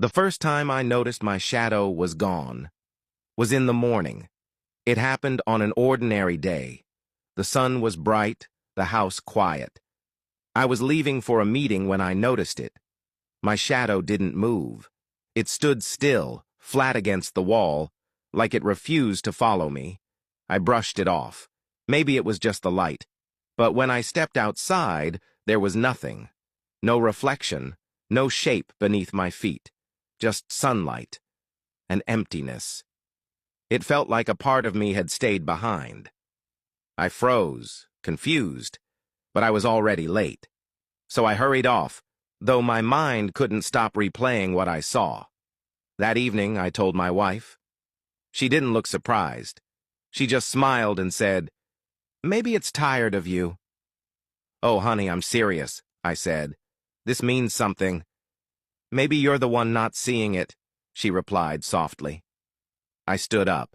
The first time I noticed my shadow was gone was in the morning. It happened on an ordinary day. The sun was bright, the house quiet. I was leaving for a meeting when I noticed it. My shadow didn't move. It stood still, flat against the wall, like it refused to follow me. I brushed it off. Maybe it was just the light. But when I stepped outside, there was nothing. No reflection, no shape beneath my feet. Just sunlight, and emptiness. It felt like a part of me had stayed behind. I froze, confused, but I was already late. So I hurried off, though my mind couldn't stop replaying what I saw. That evening, I told my wife. She didn't look surprised. She just smiled and said, "Maybe it's tired of you." "Oh, honey, I'm serious," I said. "This means something." "Maybe you're the one not seeing it," she replied softly. I stood up.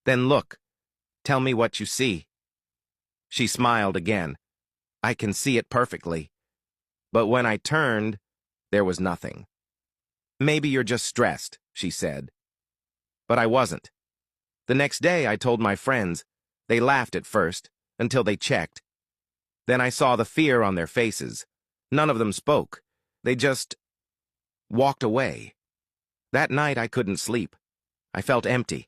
"Then look. Tell me what you see." She smiled again. "I can see it perfectly." But when I turned, there was nothing. "Maybe you're just stressed," she said. But I wasn't. The next day, I told my friends. They laughed at first, until they checked. Then I saw the fear on their faces. None of them spoke. They just walked away. That night, I couldn't sleep. I felt empty.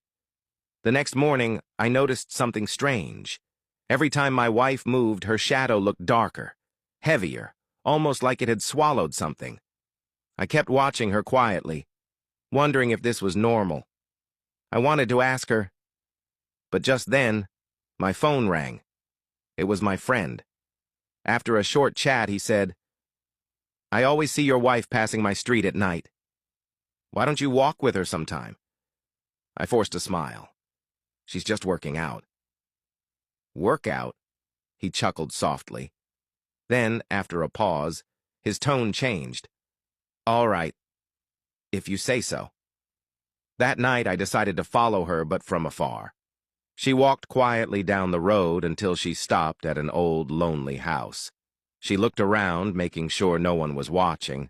The next morning, I noticed something strange. Every time my wife moved, her shadow looked darker, heavier, almost like it had swallowed something. I kept watching her quietly, wondering if this was normal. I wanted to ask her, but just then, my phone rang. It was my friend. After a short chat, he said, "I always see your wife passing my street at night. Why don't you walk with her sometime?" I forced a smile. "She's just working out." "Work out?" He chuckled softly. Then, after a pause, his tone changed. "All right, if you say so." That night, I decided to follow her, but from afar. She walked quietly down the road until she stopped at an old, lonely house. She looked around, making sure no one was watching,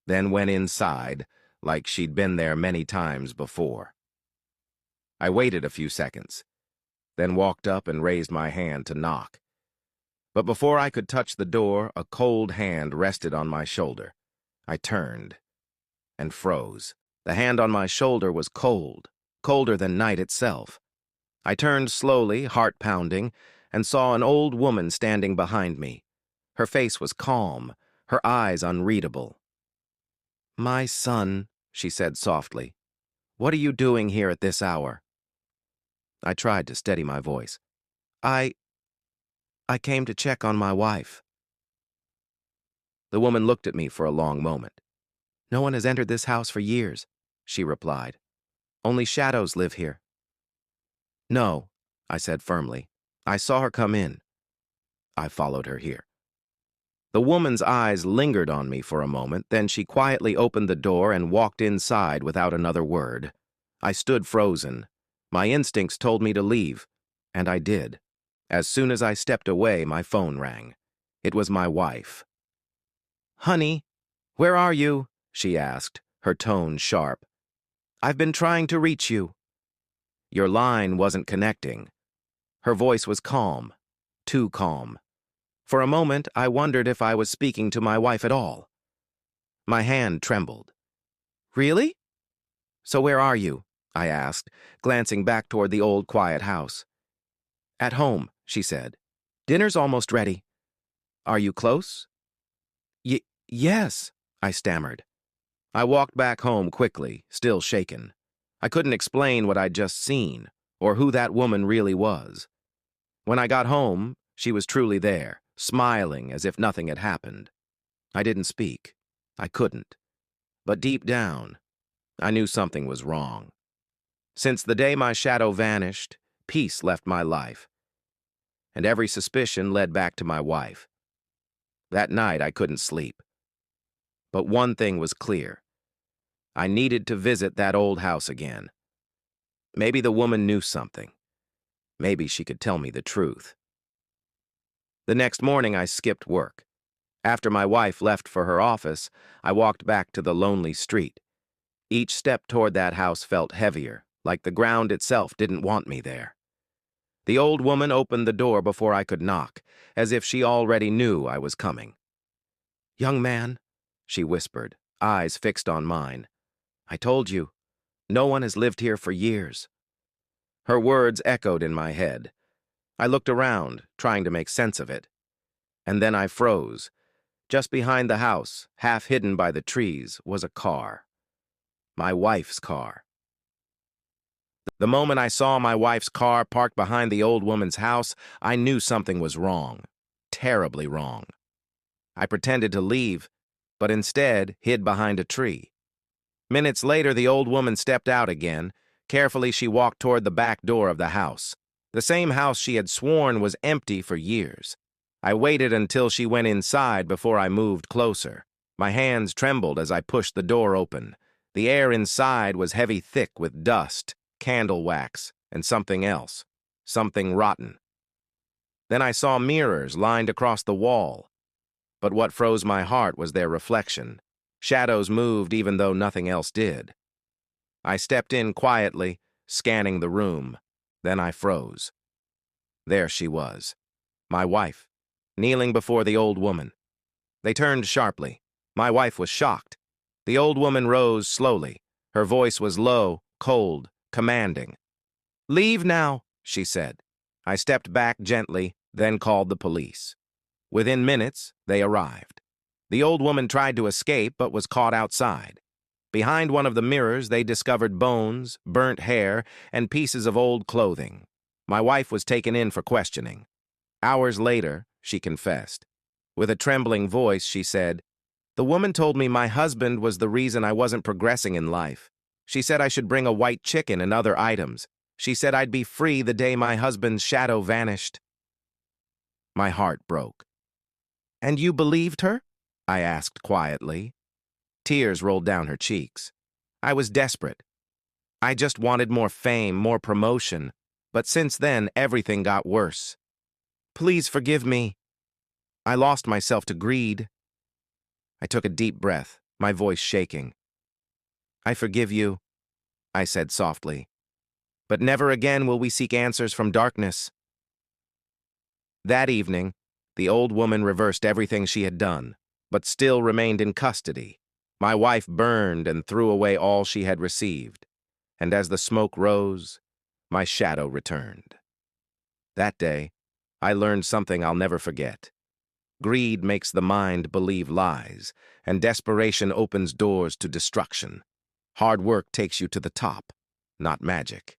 then went inside, like she'd been there many times before. I waited a few seconds, then walked up and raised my hand to knock. But before I could touch the door, a cold hand rested on my shoulder. I turned and froze. The hand on my shoulder was cold, colder than night itself. I turned slowly, heart pounding, and saw an old woman standing behind me. Her face was calm, her eyes unreadable. "My son," she said softly, "what are you doing here at this hour?" I tried to steady my voice. I came to check on my wife." The woman looked at me for a long moment. "No one has entered this house for years," she replied. "Only shadows live here." "No," I said firmly. "I saw her come in. I followed her here." The woman's eyes lingered on me for a moment, then she quietly opened the door and walked inside without another word. I stood frozen. My instincts told me to leave, and I did. As soon as I stepped away, my phone rang. It was my wife. "Honey, where are you?" she asked, her tone sharp. "I've been trying to reach you." "Your line wasn't connecting." Her voice was calm, too calm. For a moment, I wondered if I was speaking to my wife at all. My hand trembled. "Really? So where are you?" I asked, glancing back toward the old quiet house. "At home," she said. "Dinner's almost ready. Are you close?" Yes," I stammered. I walked back home quickly, still shaken. I couldn't explain what I'd just seen, or who that woman really was. When I got home, she was truly there, smiling as if nothing had happened. I didn't speak. I couldn't. But deep down, I knew something was wrong. Since the day my shadow vanished, peace left my life, and every suspicion led back to my wife. That night, I couldn't sleep. But one thing was clear. I needed to visit that old house again. Maybe the woman knew something. Maybe she could tell me the truth. The next morning, I skipped work. After my wife left for her office, I walked back to the lonely street. Each step toward that house felt heavier, like the ground itself didn't want me there. The old woman opened the door before I could knock, as if she already knew I was coming. "Young man," she whispered, eyes fixed on mine. "I told you, no one has lived here for years." Her words echoed in my head. I looked around, trying to make sense of it. And then I froze. Just behind the house, half hidden by the trees, was a car. My wife's car. The moment I saw my wife's car parked behind the old woman's house, I knew something was wrong. Terribly wrong. I pretended to leave, but instead hid behind a tree. Minutes later, the old woman stepped out again. Carefully, she walked toward the back door of the house. The same house she had sworn was empty for years. I waited until she went inside before I moved closer. My hands trembled as I pushed the door open. The air inside was heavy thick with dust, candle wax, and something else. Something rotten. Then I saw mirrors lined across the wall. But what froze my heart was their reflection. Shadows moved even though nothing else did. I stepped in quietly, scanning the room. Then I froze. There she was, my wife, kneeling before the old woman. They turned sharply. My wife was shocked. The old woman rose slowly. Her voice was low, cold, commanding. "Leave now," she said. I stepped back gently, then called the police. Within minutes, they arrived. The old woman tried to escape but was caught outside. Behind one of the mirrors, they discovered bones, burnt hair, and pieces of old clothing. My wife was taken in for questioning. Hours later, she confessed. With a trembling voice, she said, "The woman told me my husband was the reason I wasn't progressing in life. She said I should bring a white chicken and other items. She said I'd be free the day my husband's shadow vanished." My heart broke. "And you believed her?" I asked quietly. Tears rolled down her cheeks. I was desperate. I just wanted more fame, more promotion. But since then, everything got worse. "Please forgive me." I lost myself to greed. I took a deep breath, my voice shaking. "I forgive you," I said softly. "But never again will we seek answers from darkness." That evening, the old woman reversed everything she had done, but still remained in custody. My wife burned and threw away all she had received, and as the smoke rose, my shadow returned. That day, I learned something I'll never forget. Greed makes the mind believe lies, and desperation opens doors to destruction. Hard work takes you to the top, not magic.